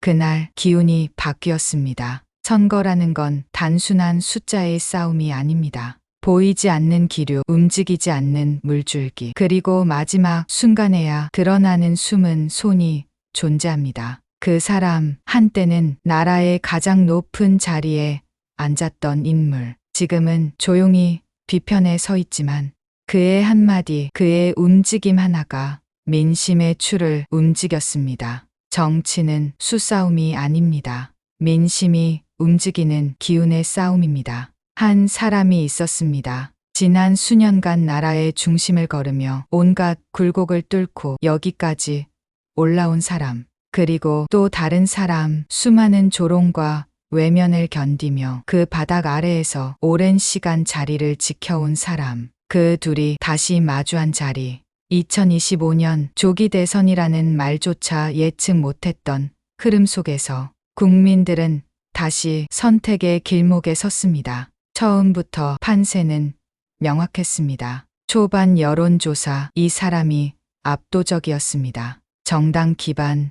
그날 기운이 바뀌었습니다. 선거라는 건 단순한 숫자의 싸움이 아닙니다. 보이지 않는 기류, 움직이지 않는 물줄기, 그리고 마지막 순간에야 드러나는 숨은 손이 존재합니다. 그 사람, 한때는 나라의 가장 높은 자리에 앉았던 인물, 지금은 조용히 뒤편에 서 있지만 그의 한마디, 그의 움직임 하나가 민심의 추를 움직였습니다. 정치는 수싸움이 아닙니다. 민심이 움직이는 기운의 싸움입니다. 한 사람이 있었습니다. 지난 수년간 나라의 중심을 걸으며 온갖 굴곡을 뚫고 여기까지 올라온 사람. 그리고 또 다른 사람, 수많은 조롱과 외면을 견디며 그 바닥 아래에서 오랜 시간 자리를 지켜온 사람. 그 둘이 다시 마주한 자리. 2025년 조기 대선이라는 말조차 예측 못했던 흐름 속에서 국민들은 다시 선택의 길목에 섰습니다. 처음부터 판세는 명확했습니다. 초반 여론조사, 이 사람이 압도적이었습니다. 정당 기반,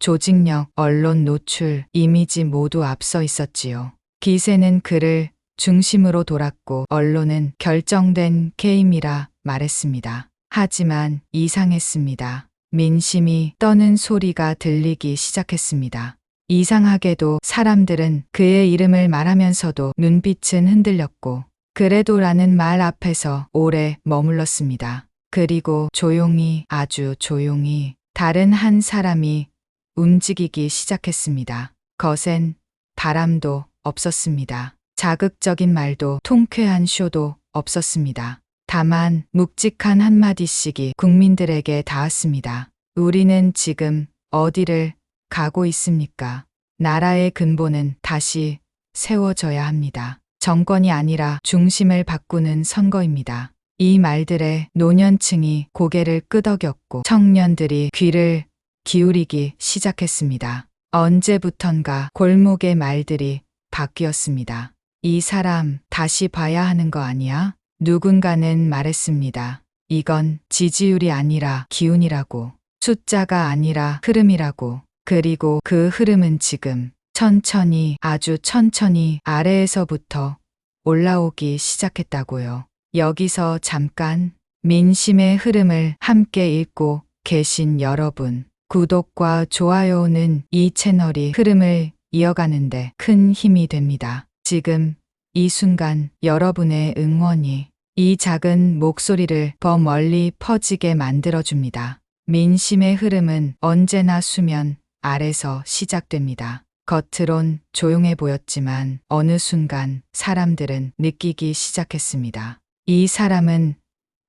조직력, 언론 노출, 이미지 모두 앞서 있었지요. 기세는 그를 중심으로 돌았고 언론은 결정된 게임이라 말했습니다. 하지만 이상했습니다. 민심이 떠는 소리가 들리기 시작했습니다. 이상하게도 사람들은 그의 이름을 말하면서도 눈빛은 흔들렸고 그래도라는 말 앞에서 오래 머물렀습니다. 그리고 조용히, 아주 조용히 다른 한 사람이 움직이기 시작했습니다. 거센 바람도 없었습니다. 자극적인 말도 통쾌한 쇼도 없었습니다. 다만 묵직한 한마디씩이 국민들에게 닿았습니다. 우리는 지금 어디를 가고 있습니까? 나라의 근본은 다시 세워져야 합니다. 정권이 아니라 중심을 바꾸는 선거입니다. 이 말들에 노년층이 고개를 끄덕였고 청년들이 귀를 기울이기 시작했습니다. 언제부턴가 골목의 말들이 바뀌었습니다. 이 사람 다시 봐야 하는 거 아니야? 누군가는 말했습니다. 이건 지지율이 아니라 기운이라고, 숫자가 아니라 흐름이라고. 그리고 그 흐름은 지금 천천히, 아주 천천히 아래에서부터 올라오기 시작했다고요. 여기서 잠깐 민심의 흐름을 함께 읽고 계신 여러분, 구독과 좋아요는 이 채널이 흐름을 이어가는데 큰 힘이 됩니다. 지금 이 순간 여러분의 응원이 이 작은 목소리를 더 멀리 퍼지게 만들어줍니다. 민심의 흐름은 언제나 수면 아래서 시작됩니다. 겉으론 조용해 보였지만 어느 순간 사람들은 느끼기 시작했습니다. 이 사람은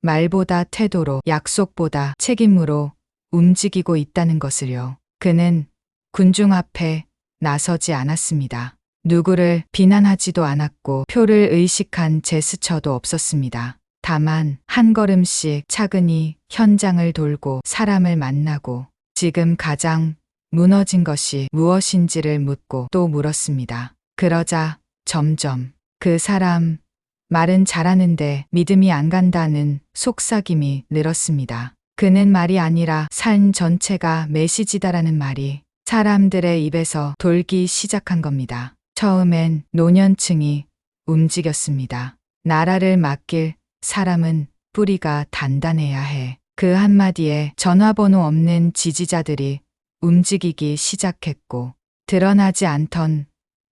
말보다 태도로, 약속보다 책임으로 움직이고 있다는 것을요. 그는 군중 앞에 나서지 않았습니다. 누구를 비난하지도 않았고 표를 의식한 제스처도 없었습니다. 다만 한 걸음씩 차근히 현장을 돌고 사람을 만나고 지금 가장 무너진 것이 무엇인지를 묻고 또 물었습니다. 그러자 점점 그 사람 말은 잘하는데 믿음이 안 간다는 속삭임이 늘었습니다. 그는 말이 아니라 삶 전체가 메시지다라는 말이 사람들의 입에서 돌기 시작한 겁니다. 처음엔 노년층이 움직였습니다. 나라를 맡길 사람은 뿌리가 단단해야 해. 그 한마디에 전화번호 없는 지지자들이 움직이기 시작했고 드러나지 않던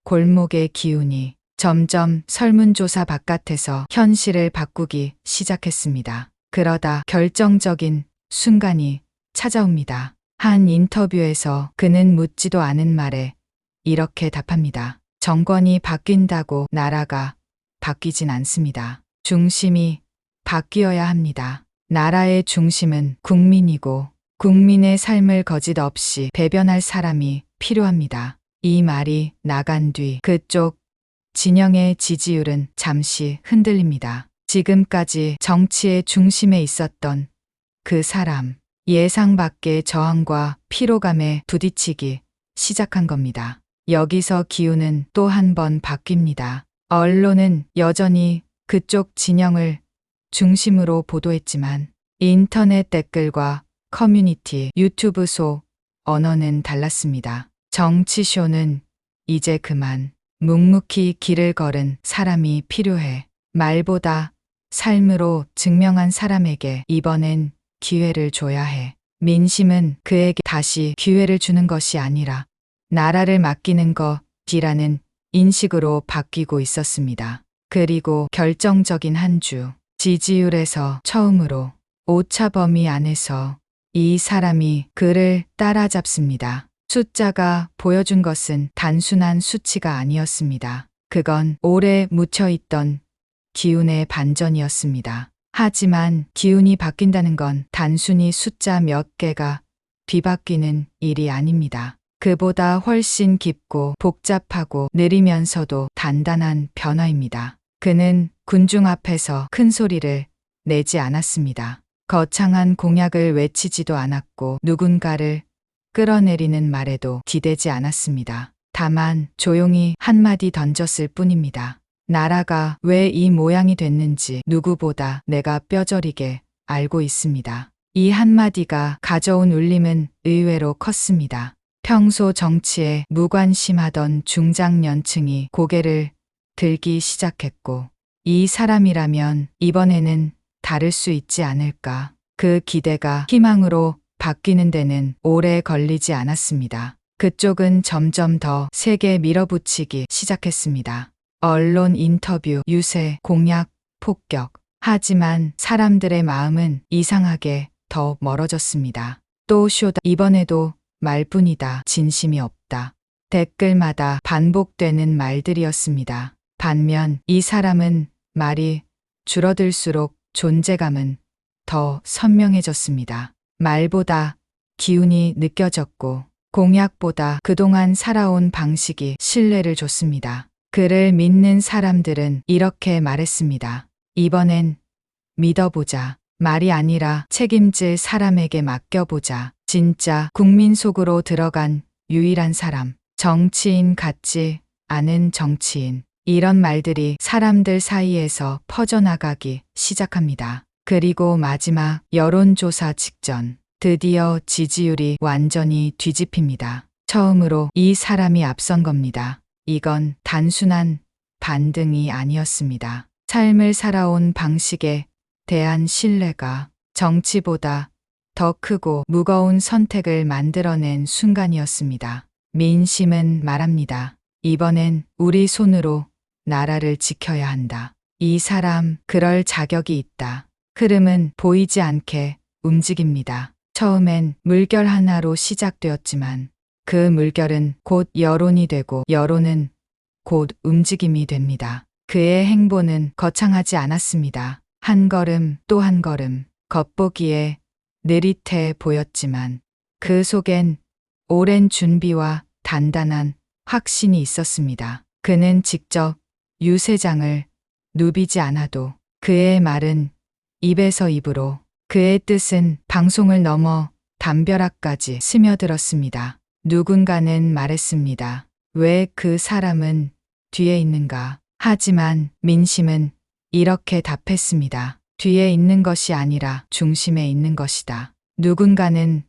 골목의 기운이 점점 설문조사 바깥에서 현실을 바꾸기 시작했습니다. 그러다 결정적인 순간이 찾아옵니다. 한 인터뷰에서 그는 묻지도 않은 말에 이렇게 답합니다. 정권이 바뀐다고 나라가 바뀌진 않습니다. 중심이 바뀌어야 합니다. 나라의 중심은 국민이고 국민의 삶을 거짓 없이 대변할 사람이 필요합니다. 이 말이 나간 뒤 그쪽 진영의 지지율은 잠시 흔들립니다. 지금까지 정치의 중심에 있었던 그 사람, 예상 밖의 저항과 피로감에 부딪히기 시작한 겁니다. 여기서 기운은 또 한 번 바뀝니다. 언론은 여전히 그쪽 진영을 중심으로 보도했지만 인터넷 댓글과 커뮤니티, 유튜브 속 언어는 달랐습니다. 정치쇼는 이제 그만. 묵묵히 길을 걸은 사람이 필요해. 말보다 삶으로 증명한 사람에게 이번엔 기회를 줘야 해. 민심은 그에게 다시 기회를 주는 것이 아니라 나라를 맡기는 것이라는 인식으로 바뀌고 있었습니다. 그리고 결정적인 한 주, 지지율에서 처음으로 오차 범위 안에서 이 사람이 그를 따라잡습니다. 숫자가 보여준 것은 단순한 수치가 아니었습니다. 그건 오래 묻혀있던 기운의 반전이었습니다. 하지만 기운이 바뀐다는 건 단순히 숫자 몇 개가 뒤바뀌는 일이 아닙니다. 그보다 훨씬 깊고 복잡하고 느리면서도 단단한 변화입니다. 그는 군중 앞에서 큰 소리를 내지 않았습니다. 거창한 공약을 외치지도 않았고 누군가를 끌어내리는 말에도 기대지 않았습니다. 다만 조용히 한마디 던졌을 뿐입니다. 나라가 왜 이 모양이 됐는지 누구보다 내가 뼈저리게 알고 있습니다. 이 한마디가 가져온 울림은 의외로 컸습니다. 평소 정치에 무관심하던 중장년층이 고개를 들기 시작했고, 이 사람이라면 이번에는 다를 수 있지 않을까. 그 기대가 희망으로 바뀌는 데는 오래 걸리지 않았습니다. 그쪽은 점점 더 세게 밀어붙이기 시작했습니다. 언론 인터뷰, 유세, 공약, 폭격. 하지만 사람들의 마음은 이상하게 더 멀어졌습니다. 또 쇼다. 이번에도 말뿐이다. 진심이 없다. 댓글마다 반복되는 말들이었습니다. 반면 이 사람은 말이 줄어들수록 존재감은 더 선명해졌습니다. 말보다 기운이 느껴졌고 공약보다 그동안 살아온 방식이 신뢰를 줬습니다. 그를 믿는 사람들은 이렇게 말했습니다. 이번엔 믿어보자. 말이 아니라 책임질 사람에게 맡겨보자. 진짜 국민 속으로 들어간 유일한 사람. 정치인 같지 않은 정치인. 이런 말들이 사람들 사이에서 퍼져나가기 시작합니다. 그리고 마지막 여론조사 직전, 드디어 지지율이 완전히 뒤집힙니다. 처음으로 이 사람이 앞선 겁니다. 이건 단순한 반등이 아니었습니다. 삶을 살아온 방식에 대한 신뢰가 정치보다 더 크고 무거운 선택을 만들어낸 순간이었습니다. 민심은 말합니다. 이번엔 우리 손으로 나라를 지켜야 한다. 이 사람 그럴 자격이 있다. 흐름은 보이지 않게 움직입니다. 처음엔 물결 하나로 시작되었지만 그 물결은 곧 여론이 되고 여론은 곧 움직임이 됩니다. 그의 행보는 거창하지 않았습니다. 한 걸음 또 한 걸음, 겉보기에 느릿해 보였지만 그 속엔 오랜 준비와 단단한 확신이 있었습니다. 그는 직접 유세장을 누비지 않아도 그의 말은 입에서 입으로, 그의 뜻은 방송을 넘어 담벼락까지 스며들었습니다. 누군가는 말했습니다. 왜 그 사람은 뒤에 있는가? 하지만 민심은 이렇게 답했습니다. 뒤에 있는 것이 아니라 중심에 있는 것이다. 누군가는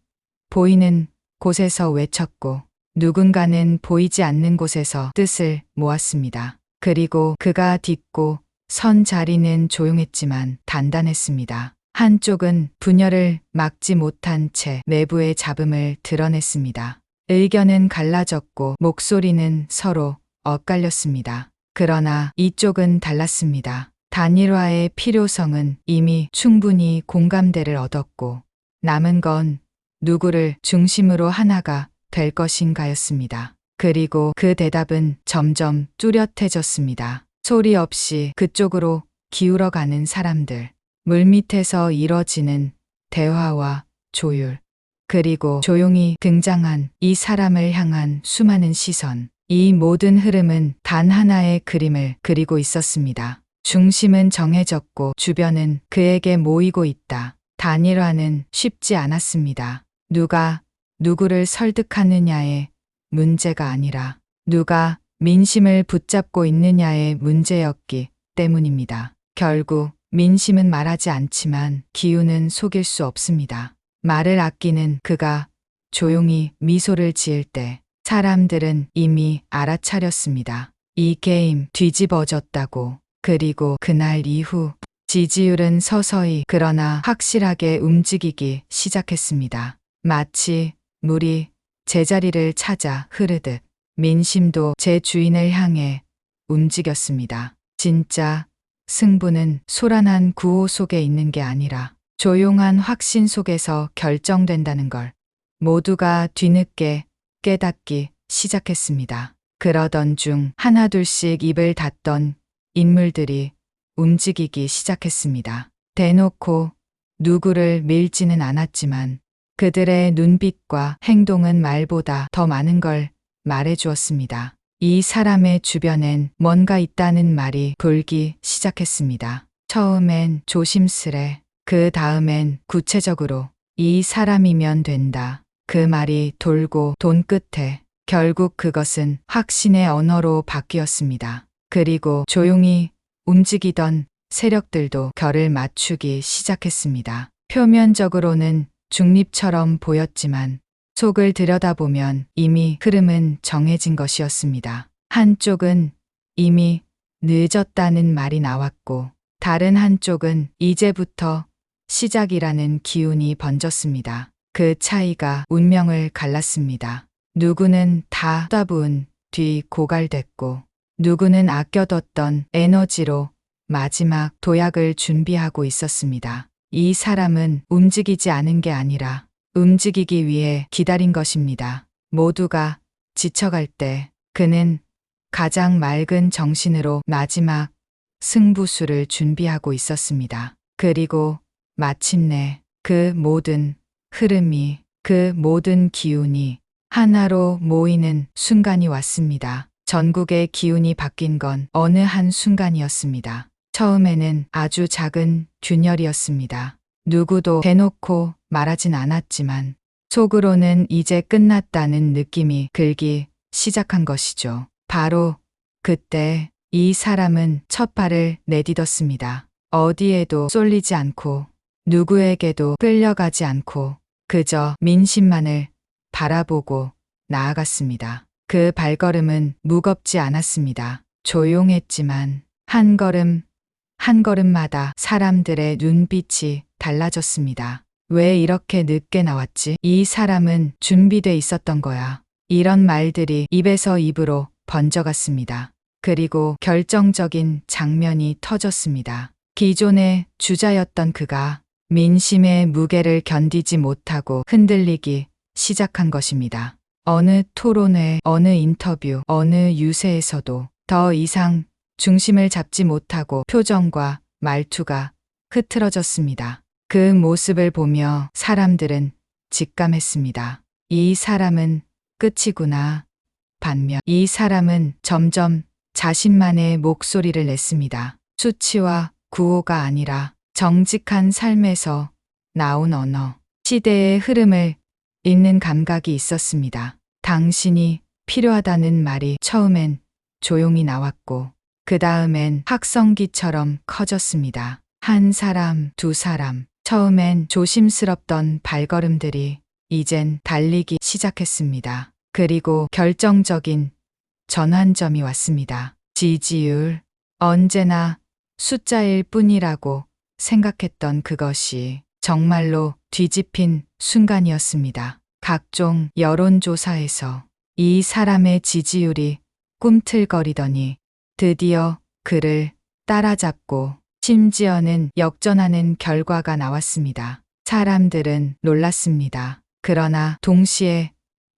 보이는 곳에서 외쳤고 누군가는 보이지 않는 곳에서 뜻을 모았습니다. 그리고 그가 딛고 선 자리는 조용했지만 단단했습니다. 한쪽은 분열을 막지 못한 채 내부의 잡음을 드러냈습니다. 의견은 갈라졌고 목소리는 서로 엇갈렸습니다. 그러나 이쪽은 달랐습니다. 단일화의 필요성은 이미 충분히 공감대를 얻었고 남은 건 누구를 중심으로 하나가 될 것인가였습니다. 그리고 그 대답은 점점 뚜렷해졌습니다. 소리 없이 그쪽으로 기울어가는 사람들, 물밑에서 이뤄지는 대화와 조율, 그리고 조용히 등장한 이 사람을 향한 수많은 시선, 이 모든 흐름은 단 하나의 그림을 그리고 있었습니다. 중심은 정해졌고 주변은 그에게 모이고 있다. 단일화는 쉽지 않았습니다. 누가 누구를 설득하느냐의 문제가 아니라 누가 민심을 붙잡고 있느냐의 문제였기 때문입니다. 결국 민심은 말하지 않지만 기운은 속일 수 없습니다. 말을 아끼는 그가 조용히 미소를 지을 때 사람들은 이미 알아차렸습니다. 이 게임 뒤집어졌다고. 그리고 그날 이후 지지율은 서서히 그러나 확실하게 움직이기 시작했습니다. 마치 물이 제자리를 찾아 흐르듯 민심도 제 주인을 향해 움직였습니다. 진짜 승부는 소란한 구호 속에 있는 게 아니라 조용한 확신 속에서 결정된다는 걸 모두가 뒤늦게 깨닫기 시작했습니다. 그러던 중 하나둘씩 입을 닫던 인물들이 움직이기 시작했습니다. 대놓고 누구를 밀지는 않았지만 그들의 눈빛과 행동은 말보다 더 많은 걸 말해주었습니다. 이 사람의 주변엔 뭔가 있다는 말이 돌기 시작했습니다. 처음엔 조심스레, 그 다음엔 구체적으로 이 사람이면 된다. 그 말이 돌고 돈 끝에 결국 그것은 확신의 언어로 바뀌었습니다. 그리고 조용히 움직이던 세력들도 결을 맞추기 시작했습니다. 표면적으로는 중립처럼 보였지만 속을 들여다보면 이미 흐름은 정해진 것이었습니다. 한쪽은 이미 늦었다는 말이 나왔고 다른 한쪽은 이제부터 시작이라는 기운이 번졌습니다. 그 차이가 운명을 갈랐습니다. 누구는 다 쏟아부은 뒤 고갈됐고 누구는 아껴뒀던 에너지로 마지막 도약을 준비하고 있었습니다. 이 사람은 움직이지 않은 게 아니라 움직이기 위해 기다린 것입니다. 모두가 지쳐갈 때 그는 가장 맑은 정신으로 마지막 승부수를 준비하고 있었습니다. 그리고 마침내 그 모든 흐름이, 그 모든 기운이 하나로 모이는 순간이 왔습니다. 전국의 기운이 바뀐 건 어느 한 순간이었습니다. 처음에는 아주 작은 균열이었습니다. 누구도 대놓고 말하진 않았지만 속으로는 이제 끝났다는 느낌이 들기 시작한 것이죠. 바로 그때 이 사람은 첫 발을 내딛었습니다. 어디에도 쏠리지 않고 누구에게도 끌려가지 않고 그저 민심만을 바라보고 나아갔습니다. 그 발걸음은 무겁지 않았습니다. 조용했지만 한 걸음 한 걸음마다 사람들의 눈빛이 달라졌습니다. 왜 이렇게 늦게 나왔지? 이 사람은 준비돼 있었던 거야. 이런 말들이 입에서 입으로 번져갔습니다. 그리고 결정적인 장면이 터졌습니다. 기존의 주자였던 그가 민심의 무게를 견디지 못하고 흔들리기 시작한 것입니다. 어느 토론회, 어느 인터뷰, 어느 유세에서도 더 이상 중심을 잡지 못하고 표정과 말투가 흐트러졌습니다. 그 모습을 보며 사람들은 직감했습니다. 이 사람은 끝이구나. 반면 이 사람은 점점 자신만의 목소리를 냈습니다. 수치와 구호가 아니라 정직한 삶에서 나온 언어, 시대의 흐름을 읽는 감각이 있었습니다. 당신이 필요하다는 말이 처음엔 조용히 나왔고 그 다음엔 확성기처럼 커졌습니다. 한 사람, 두 사람, 처음엔 조심스럽던 발걸음들이 이젠 달리기 시작했습니다. 그리고 결정적인 전환점이 왔습니다. 지지율, 언제나 숫자일 뿐이라고 생각했던 그것이 정말로 뒤집힌 순간이었습니다. 각종 여론조사에서 이 사람의 지지율이 꿈틀거리더니 드디어 그를 따라잡고 심지어는 역전하는 결과가 나왔습니다. 사람들은 놀랐습니다. 그러나 동시에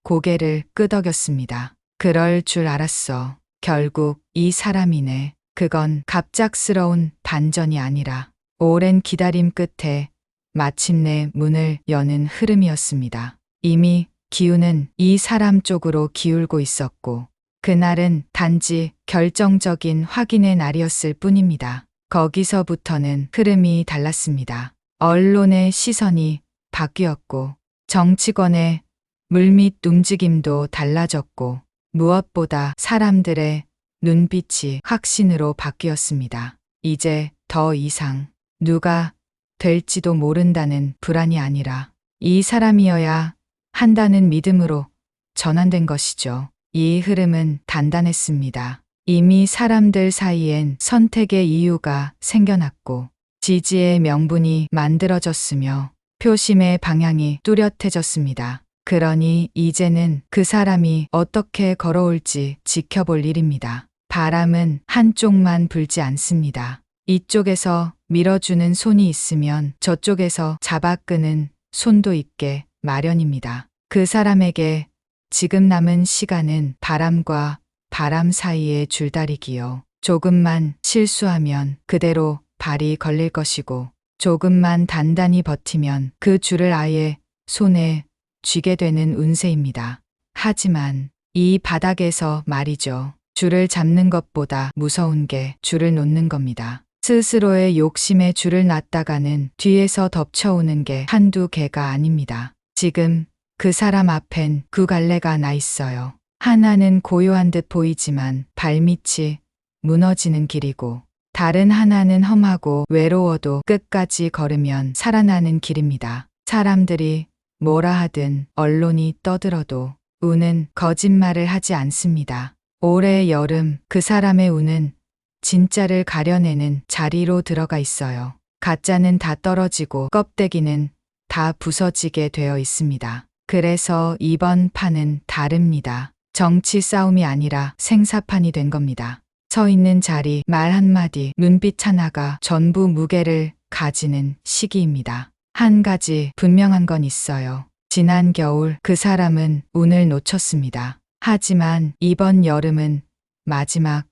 고개를 끄덕였습니다. 그럴 줄 알았어. 결국 이 사람이네. 그건 갑작스러운 반전이 아니라 오랜 기다림 끝에 마침내 문을 여는 흐름이었습니다. 이미 기운은 이 사람 쪽으로 기울고 있었고 그날은 단지 결정적인 확인의 날이었을 뿐입니다. 거기서부터는 흐름이 달랐습니다. 언론의 시선이 바뀌었고 정치권의 물밑 움직임도 달라졌고 무엇보다 사람들의 눈빛이 확신으로 바뀌었습니다. 이제 더 이상 누가 될지도 모른다는 불안이 아니라 이 사람이어야 한다는 믿음으로 전환된 것이죠. 이 흐름은 단단했습니다. 이미 사람들 사이엔 선택의 이유가 생겨났고 지지의 명분이 만들어졌으며 표심의 방향이 뚜렷해졌습니다. 그러니 이제는 그 사람이 어떻게 걸어올지 지켜볼 일입니다. 바람은 한쪽만 불지 않습니다. 이쪽에서 밀어주는 손이 있으면 저쪽에서 잡아 끄는 손도 있게 마련입니다. 그 사람에게 지금 남은 시간은 바람과 바람 사이의 줄다리기요. 조금만 실수하면 그대로 발이 걸릴 것이고 조금만 단단히 버티면 그 줄을 아예 손에 쥐게 되는 운세입니다. 하지만 이 바닥에서 말이죠. 줄을 잡는 것보다 무서운 게 줄을 놓는 겁니다. 스스로의 욕심에 줄을 놨다가는 뒤에서 덮쳐오는 게 한두 개가 아닙니다. 지금 그 사람 앞엔 두 갈래가 나 있어요. 하나는 고요한 듯 보이지만 발밑이 무너지는 길이고 다른 하나는 험하고 외로워도 끝까지 걸으면 살아나는 길입니다. 사람들이 뭐라 하든 언론이 떠들어도 운은 거짓말을 하지 않습니다. 올해 여름 그 사람의 운은 진짜를 가려내는 자리로 들어가 있어요. 가짜는 다 떨어지고 껍데기는 다 부서지게 되어 있습니다. 그래서 이번 판은 다릅니다. 정치 싸움이 아니라 생사판이 된 겁니다. 서 있는 자리, 말 한마디, 눈빛 하나가 전부 무게를 가지는 시기입니다. 한 가지 분명한 건 있어요. 지난 겨울 그 사람은 운을 놓쳤습니다. 하지만 이번 여름은 마지막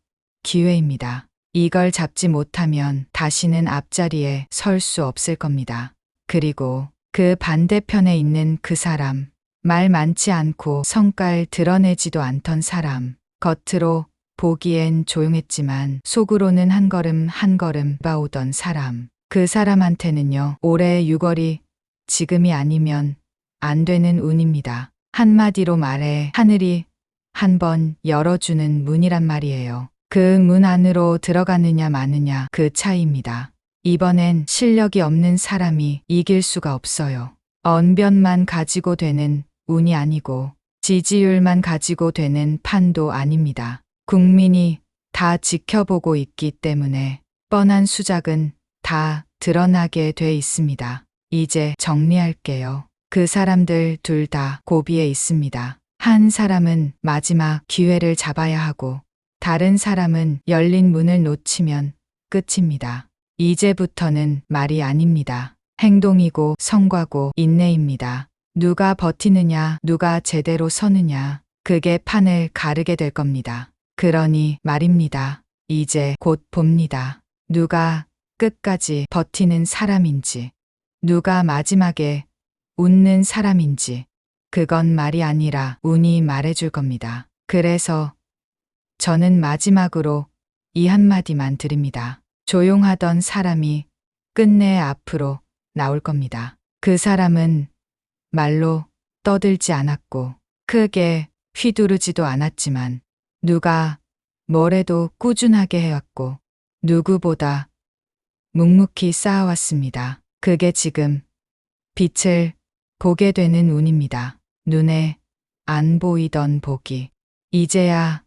기회입니다. 이걸 잡지 못하면 다시는 앞자리에 설 수 없을 겁니다. 그리고 그 반대편에 있는 그 사람, 말 많지 않고 성깔 드러내지도 않던 사람, 겉으로 보기엔 조용했지만 속으로는 한 걸음 한 걸음 봐오던 사람, 그 사람한테는요, 올해 6월이 지금이 아니면 안 되는 운입니다. 한마디로 말해 하늘이 한번 열어주는 문이란 말이에요. 그 문 안으로 들어가느냐 마느냐 그 차이입니다. 이번엔 실력이 없는 사람이 이길 수가 없어요. 언변만 가지고 되는 운이 아니고 지지율만 가지고 되는 판도 아닙니다. 국민이 다 지켜보고 있기 때문에 뻔한 수작은 다 드러나게 돼 있습니다. 이제 정리할게요. 그 사람들 둘 다 고비에 있습니다. 한 사람은 마지막 기회를 잡아야 하고 다른 사람은 열린 문을 놓치면 끝입니다. 이제부터는 말이 아닙니다. 행동이고 성과고 인내입니다. 누가 버티느냐, 누가 제대로 서느냐, 그게 판을 가르게 될 겁니다. 그러니 말입니다. 이제 곧 봅니다. 누가 끝까지 버티는 사람인지, 누가 마지막에 웃는 사람인지, 그건 말이 아니라 운이 말해줄 겁니다. 그래서 저는 마지막으로 이 한마디만 드립니다. 조용하던 사람이 끝내 앞으로 나올 겁니다. 그 사람은 말로 떠들지 않았고 크게 휘두르지도 않았지만 누가 뭐래도 꾸준하게 해왔고 누구보다 묵묵히 쌓아왔습니다. 그게 지금 빛을 보게 되는 운입니다. 눈에 안 보이던 복이 이제야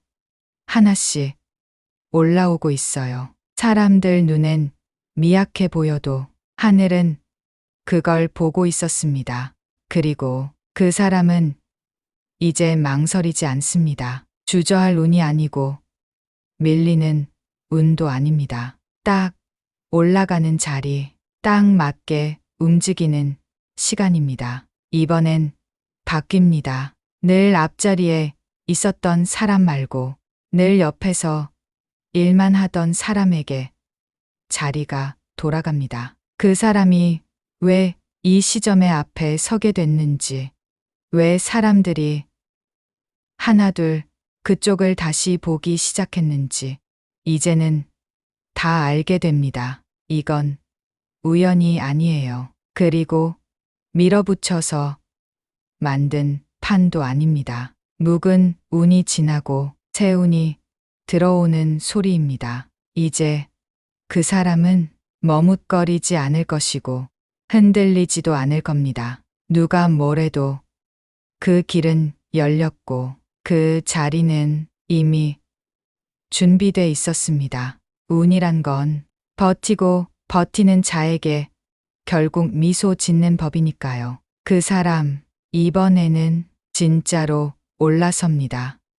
하나씩 올라오고 있어요. 사람들 눈엔 미약해 보여도 하늘은 그걸 보고 있었습니다. 그리고 그 사람은 이제 망설이지 않습니다. 주저할 운이 아니고 밀리는 운도 아닙니다. 딱 올라가는 자리, 딱 맞게 움직이는 시간입니다. 이번엔 바뀝니다. 늘 앞자리에 있었던 사람 말고 늘 옆에서 일만 하던 사람에게 자리가 돌아갑니다. 그 사람이 왜 이 시점에 앞에 서게 됐는지, 왜 사람들이 하나둘 그쪽을 다시 보기 시작했는지 이제는 다 알게 됩니다. 이건 우연이 아니에요. 그리고 밀어붙여서 만든 판도 아닙니다. 묵은 운이 지나고 새 운이 들어오는 소리입니다. 이제 그 사람은 머뭇거리지 않을 것이고 흔들리지도 않을 겁니다. 누가 뭐래도 그 길은 열렸고 그 자리는 이미 준비돼 있었습니다. 운이란 건 버티고 버티는 자에게 결국 미소 짓는 법이니까요. 그 사람, 이번에는 진짜로 올라섭니다.